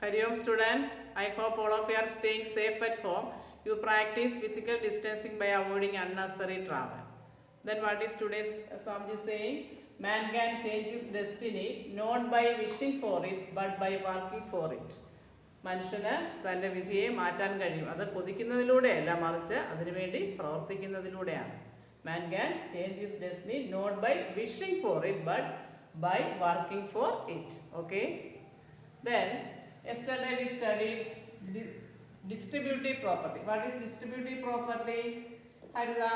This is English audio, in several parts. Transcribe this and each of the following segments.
Hariom students, I hope all of you are staying safe at home. You practice physical distancing by avoiding unnecessary travel. Then what is today's Samji saying? Man can change his destiny not by wishing for it but by working for it. മനുഷ്യന് തൻ്റെ വിധിയെ മാറ്റാൻ കഴിയും. അത് കൊതിക്കുന്നതിലൂടെയല്ല, മറിച്ച് അതിനുവേണ്ടി പ്രവർത്തിക്കുന്നതിലൂടെയാണ്. Man can change his destiny not by wishing for it but by working for it. Okay? Then yesterday we studied distributive property. What is distributive property? Harida?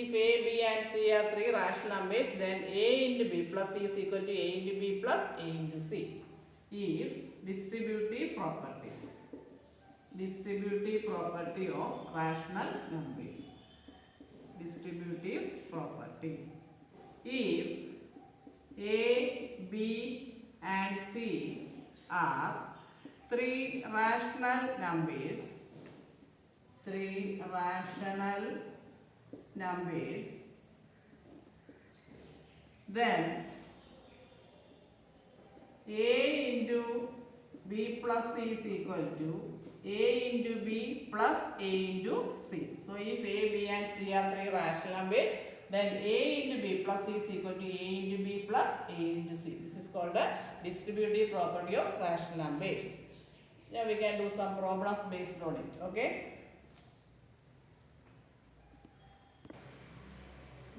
If A, B and C are three rational numbers, then A into B plus C is equal to A into B plus A into C. If distributive property of rational numbers. Distributive property. If A, B and C are three rational numbers, then A into B plus C is equal to A into B plus A into C. So if A, B and C are three rational numbers, then A into B plus C is equal to A into B plus A into C. This is called a distributive property of rational numbers. Now we can do some problems based on it. Okay?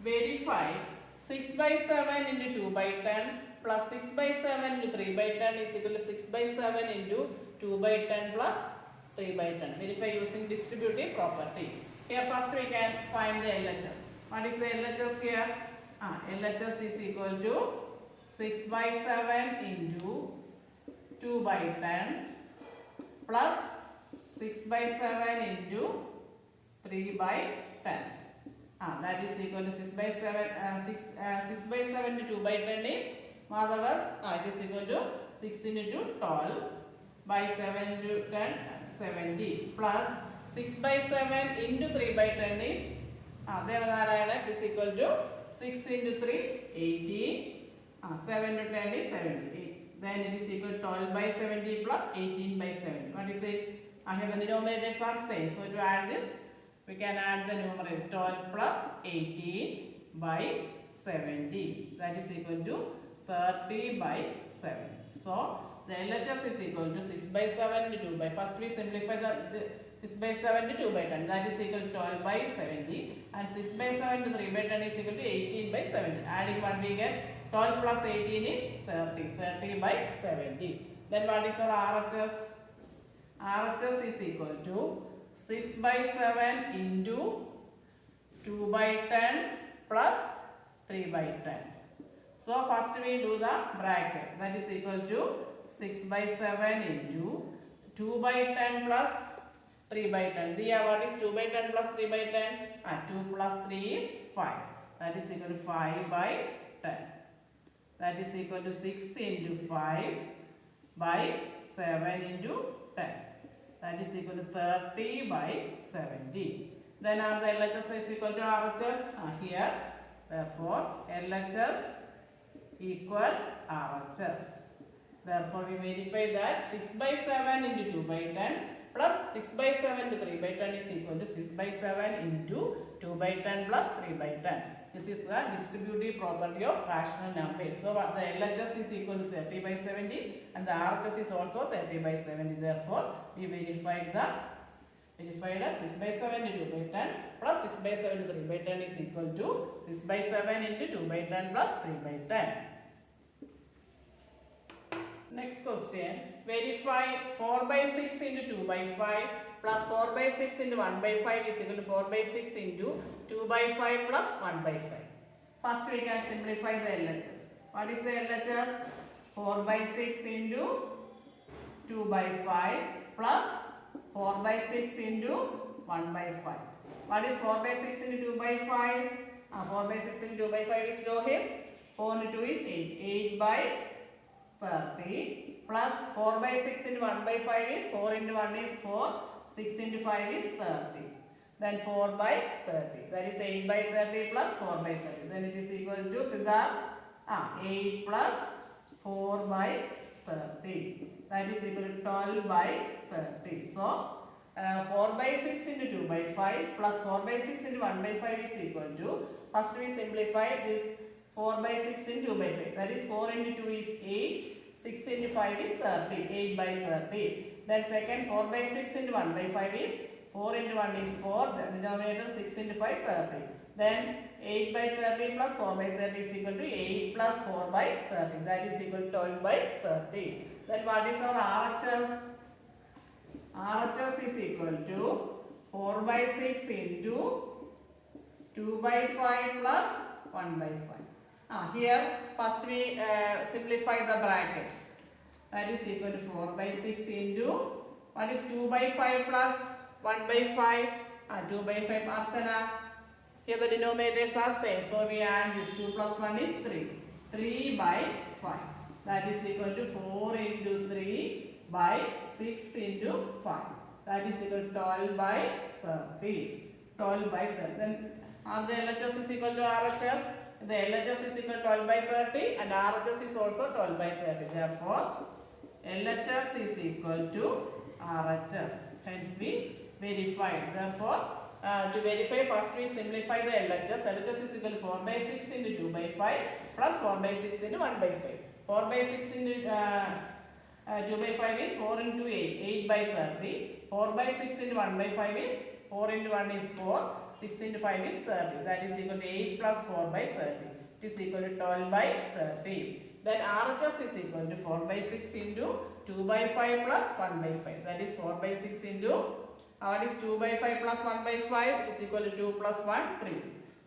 Verify 6 by 7 into 2 by 10 plus 6 by 7 into 3 by 10 is equal to 6 by 7 into 2 by 10 plus 3 by 10. Verify using distributive property. Here first we can find the LHS. What is the LHS here? LHS is equal to 6 by 7 into 2 by 10 plus 6 by 7 into 3 by 10. That is equal to 6 by 7. 6 by 7 into 2 by 10 is Madhavas. It is equal to 6 into 12 by 7 into 10, 70 plus 6 by 7 into 3 by 10 is it is equal to 6 into 3, 18. 7 into 10 is 70. Then it is equal to 12 by 70 plus 18 by 70. What is it? Here the denominators are same. So to add this, we can add the numerator 12 plus 18 by 70. That is equal to 30 by 7. So the LHS is equal to 6 by 7 to 2 by. First we simplify the 6 by 7 to 2 by 10. That is equal to 12 by 70. And 6 by 7 to 3 by 10 is equal to 18 by 70. Adding what we get? 12 plus 18 is 30. 30 by 70. Then what is our RHS? RHS is equal to 6 by 7 into 2 by 10 plus 3 by 10. So first we do the bracket. That is equal to 6 by 7 into 2 by 10 plus 3 by 10. What is 2 by 10 plus 3 by 10? 2 plus 3 is 5. That is equal to 5 by 10. That is equal to 6 into 5 by 7 into 10. That is equal to 30 by 70. Then the LHS is equal to RHS here. Therefore, LHS equals RHS. Therefore, we verify that 6 by 7 into 2 by 10 plus 6 by 7 to 3 by 10 is equal to 6 by 7 into 2 by 10 plus 3 by 10. This is the distributive property of rational numbers. So, the LHS is equal to 30 by 70 and the RHS is also 30 by 70. Therefore, we verified 6 by 7 into 2 by 10 plus 6 by 7 to 3 by 10 is equal to 6 by 7 into 2 by 10 plus 3 by 10. Next question. Verify 4 by 6 into 2 by 5 plus 4 by 6 into 1 by 5 is equal to 4 by 6 into 2 by 5 plus 1 by 5. First we can simplify the LHS. What is the LHS? 4 by 6 into 2 by 5 plus 4 by 6 into 1 by 5. What is 4 by 6 into 2 by 5? 4 by 6 into 2 by 5 is Rohit. 4 into 2 is 8. 8 by 30 plus 4 by 6 into 1 by 5 is 4 into 1 is 4. 6 into 5 is 30. Then 4 by 30. That is 8 by 30 plus 4 by 30. Then it is equal to Siddharth 8 plus 4 by 30. That is equal to 12 by 30. So 4 by 6 into 2 by 5 plus 4 by 6 into 1 by 5 is equal to, first we simplify this 4 by 6 into 2 by 5. That is 4 into 2 is 8. 6 into 5 is 30. 8 by 30. Then second 4 by 6 into 1 by 5 is 4 into 1 is 4. The denominator 6 into 5 30. Then 8 by 30 plus 4 by 30 is equal to 8 plus 4 by 30. That is equal to 12 by 30. Then what is our RHS? RHS is equal to 4 by 6 into 2 by 5 plus 1 by 5. Here first we simplify the bracket. That is equal to 4 by 6 into, what is 2 by 5 plus 1 by 5? 2 by 5 Archana. Here the denominators are same. So we add this 2 plus 1 is 3. 3 by 5. That is equal to 4 into 3 by 6 into 5. That is equal to 12 by 30. 12 by 30. Then the LHS is equal to RHS. The LHS is equal to 12 by 30 and RHS is also 12 by 30. Therefore, LHS is equal to RHS. Hence we verified. Therefore, to verify, first we simplify the LHS. LHS is equal to 4 by 6 into 2 by 5 plus 4 by 6 into 1 by 5. 4 by 6 into 2 by 5 is 4 into 8. 8 by 30. 4 by 6 into 1 by 5 is 4 into 1 is 4. 6 into 5 is 30. That is equal to 8 plus 4 by 30. It is equal to 12 by 30. Then RHS is equal to 4 by 6 into 2 by 5 plus 1 by 5. That is 4 by 6 into, what is 2 by 5 plus 1 by 5? It is equal to 2 plus 1, 3.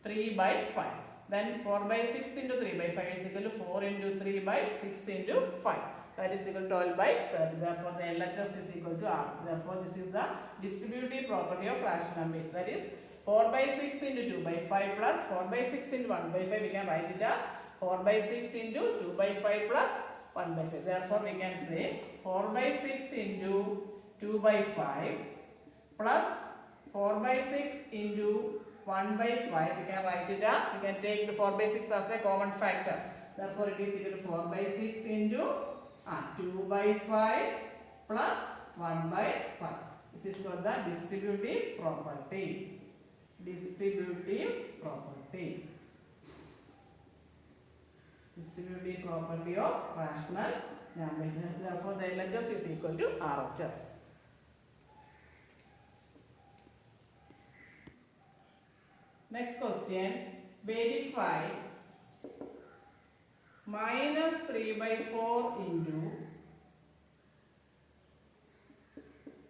3 by 5. Then 4 by 6 into 3 by 5 is equal to 4 into 3 by 6 into 5. That is equal to 12 by 30. Therefore, the LHS is equal to R. Therefore, this is the distributive property of rational numbers. That is 4 by 6 into 2 by 5 plus 4 by 6 into 1 by 5. We can write it as 4 by 6 into 2 by 5 plus 1 by 5. Therefore, we can say 4 by 6 into 2 by 5 plus 4 by 6 into 1 by 5. We can write it as, we can take the 4 by 6 as a common factor. Therefore, it is equal to 4 by 6 into 2 by 5 plus 1 by 5. This is called the distributive property. Distributive property. Distributive property of rational numbers. Therefore, the LHS is equal to RHS. Next question. Verify minus 3 by 4 into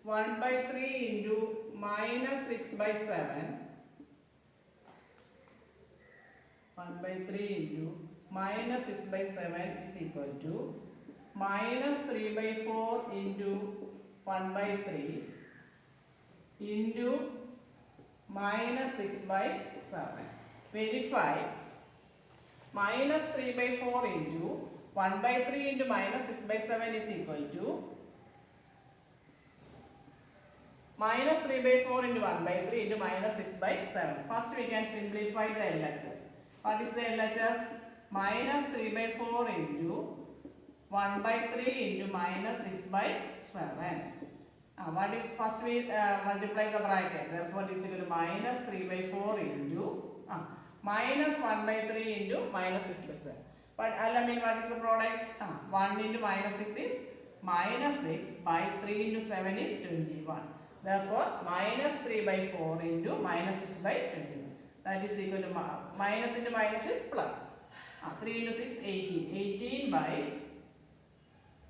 1 by 3 into minus 6 by 7. 1 by 3 into minus 6 by 7 is equal to minus 3 by 4 into 1 by 3 into minus 6 by 7. Verify minus 3 by 4 into 1 by 3 into minus 6 by 7 is equal to minus 3 by 4 into 1 by 3 into minus 6 by 7. First we can simplify the LHS. What is the LHS? Minus 3 by 4 into 1 by 3 into minus 6 by 7. What is, first we multiply the bracket. Therefore, it is equal to minus 3 by 4 into minus 1 by 3 into minus 6 by 7. But I mean, what is the product? 1 into minus 6 is minus 6 by 3 into 7 is 21. Therefore, minus 3 by 4 into minus 6 by 21. That is equal to minus into minus is plus. 3 into 6, 18. 18 by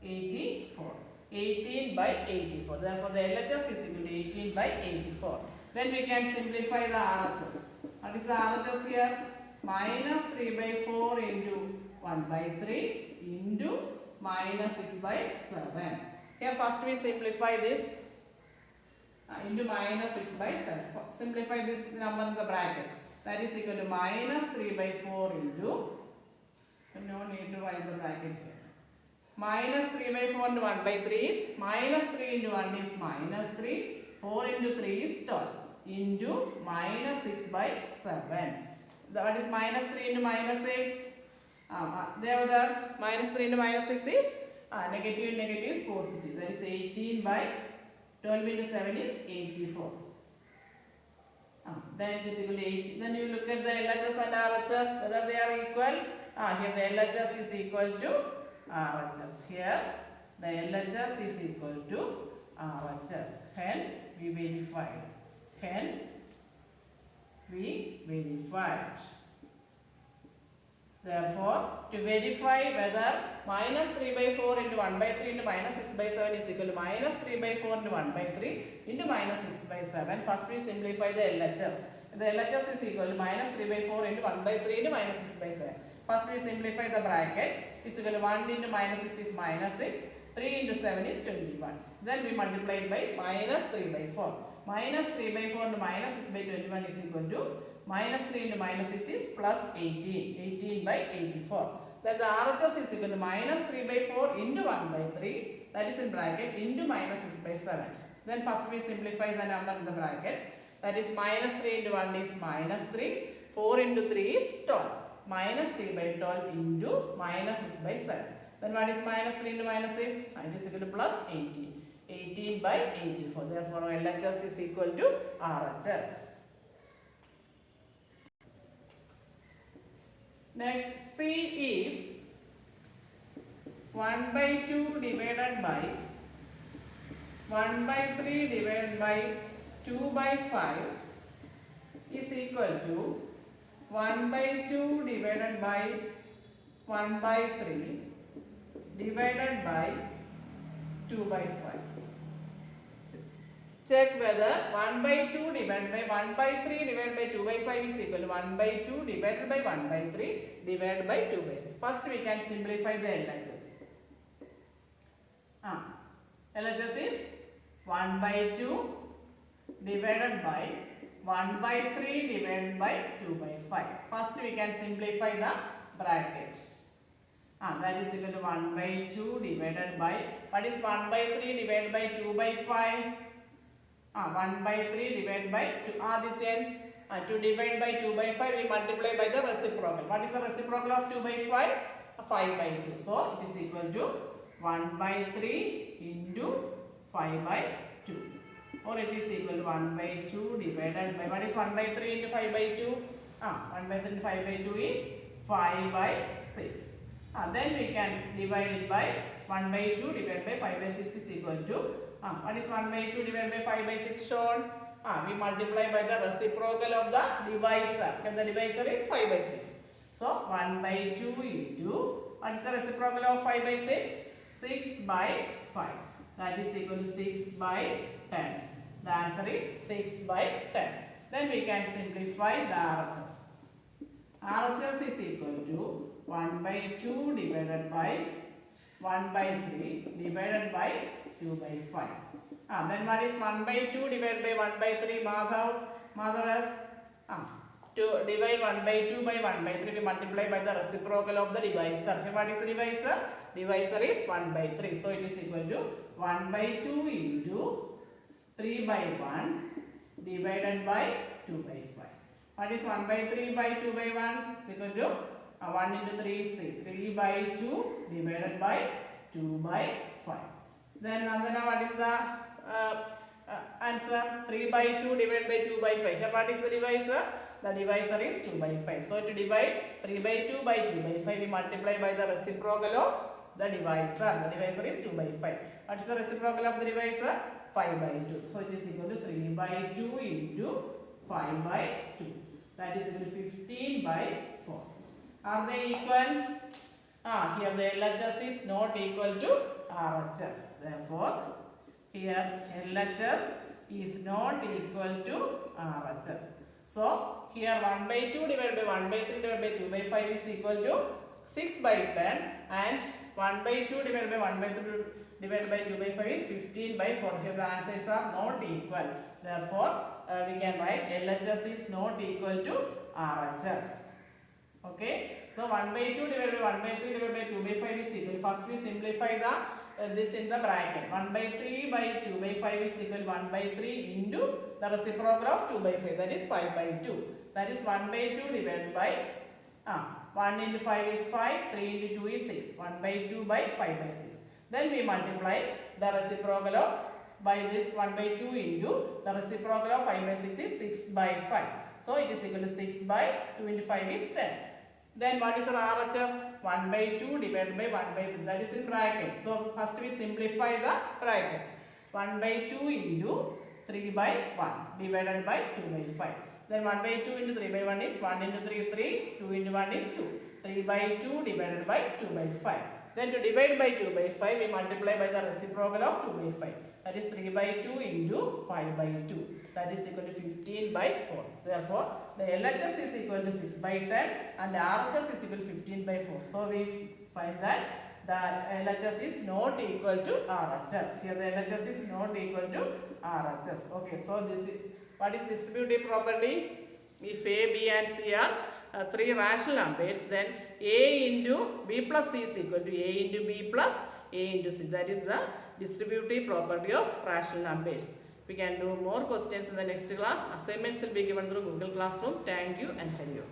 84. 18 by 84. Therefore, the LHS is equal to 18 by 84. Then we can simplify the RHS. What is the RHS here? Minus 3 by 4 into 1 by 3 into minus 6 by 7. Here first we simplify this into minus 6 by 7. Simplify this number in the bracket. That is equal to minus 3 by 4 into, no need to write the bracket here. Minus 3 by 4 into 1 by 3 is, minus 3 into 1 is minus 3, 4 into 3 is 12, into minus 6 by 7. What is minus 3 into minus 6? There was minus 3 into minus 6 is Negative negative is positive. That is 18 by 12 into 7 is 84. Then it is equal to 80. Then you look at the LHS and RHS, whether they are equal. Here the LHS is equal to RHS. Here the LHS is equal to RHS. Hence we verified. Therefore, to verify whether minus 3 by 4 into 1 by 3 into minus 6 by 7 is equal to minus 3 by 4 into 1 by 3 into minus 6 by 7, first we simplify the LHS. The LHS is equal to minus 3 by 4 into 1 by 3 into minus 6 by 7. First we simplify the bracket. Is equal to 1 into minus 6 is minus 6. 3 into 7 is 21. Then we multiply it by minus 3 by 4. Minus 3 by 4 into minus 6 by 21 is equal to minus 3 into minus 6 is plus 18. 18 by 84. Then the RHS is equal to minus 3 by 4 into 1 by 3. That is in bracket into minus 6 by 7. Then first we simplify the number in the bracket. That is minus 3 into 1 is minus 3. 4 into 3 is 12. Minus 3 by 12 into minus 6 by 7. Then what is minus 3 into minus 6? It is equal to plus 18. 18 by 84. Therefore, LHS is equal to RHS. Next, see if 1 by 2 divided by 1 by 3 divided by 2 by 5 is equal to 1 by 2 divided by 1 by 3 divided by 2 by 5. Check whether 1 by 2 divided by 1 by 3 divided by 2 by 5 is equal to 1 by 2 divided by 1 by 3 divided by 2 by 5. First we can simplify the LHS. LHS is 1 by 2 divided by 1 by 3 divided by 2 by 5. First we can simplify the bracket. That is equal to 1 by 2 divided by, what is 1 by 3 divided by 2 by 5? 1 by 3 divided by 2. Adityan, to divide by 2 by 5 we multiply by the reciprocal. What is the reciprocal of 2 by 5? 5 by 2. So it is equal to 1 by 3 into 5 by 2. Or it is equal to 1 by 2 divided by, what is 1 by 3 into 5 by 2? 1 by 3 into 5 by 2 is 5 by 6. Then we can divide it by 1 by 2 divided by 5 by 6 is equal to, what is 1 by 2 divided by 5 by 6 shown? We multiply by the reciprocal of the divisor. And the divisor is 5 by 6. So 1 by 2 into, what is the reciprocal of 5 by 6? 6 by 5. That is equal to 6 by 10. The answer is 6 by 10. Then we can simplify the RHS. RHS is equal to 1 by 2 divided by 1 by 3 divided by 2 by 5. Then what is 1 by 2 divided by 1 by 3? Madhav has to divide 1 by 2 by 1 by 3 we multiply by the reciprocal of the divisor. Okay, what is the divisor? Divisor is 1 by 3. So it is equal to 1 by 2 into 3 by 1 divided by 2 by 5. What is 1 by 3 by 2 by 1? Is equal to 1 into 3 is 3. 3 by 2 divided by 2 by 5. Then Nandana, what is the answer? 3 by 2 divided by 2 by 5. Here what is the divisor? The divisor is 2 by 5. So to divide 3 by 2 by 2 by 5 we multiply by the reciprocal of the divisor. The divisor is 2 by 5. What is the reciprocal of the divisor? 5 by 2. So it is equal to 3 by 2 into 5 by 2. That is equal to 15 by 4. Are they equal? Here the LHS is not equal to RHS. Therefore, here LHS is not equal to RHS. So, here 1 by 2 divided by 1 by 3 divided by 2 by 5 is equal to 6 by 10 and 1 by 2 divided by 1 by 3 divided by 2 by 5 is 15 by 4. Here the answers are not equal. Therefore, we can write LHS is not equal to RHS. Okay. So 1 by 2 divided by 1 by 3 divided by 2 by 5 is equal. First we simplify the this in the bracket. 1 by 3 by 2 by 5 is equal 1 by 3 into the reciprocal of 2 by 5, that is 5 by 2. That is 1 by 2 divided by 1 into 5 is 5, 3 into 2 is 6. 1 by 2 by 5 by 6. Then we multiply the reciprocal of by this 1 by 2 into the reciprocal of 5 by 6 is 6 by 5. So it is equal to 6 by 2 into 5 is 10. Then what is our RHS? 1 by 2 divided by 1 by 3. That is in bracket. So first we simplify the bracket. 1 by 2 into 3 by 1 divided by 2 by 5. Then 1 by 2 into 3 by 1 is 1 into 3 3. 2 into 1 is 2. 3 by 2 divided by 2 by 5. Then to divide by 2 by 5 we multiply by the reciprocal of 2 by 5. That is 3 by 2 into 5 by 2. That is equal to 15 by 4. Therefore, the LHS is equal to 6 by 10 and the RHS is equal to 15 by 4. So, we find that the LHS is not equal to RHS. Here the LHS is not equal to RHS. Okay, so this is what is distributive property? If A, B and C are three rational numbers, then A into B plus C is equal to A into B plus A into C. That is the distributive property of rational numbers. We can do more questions in the next class. Assignments will be given through Google Classroom. Thank you and hello.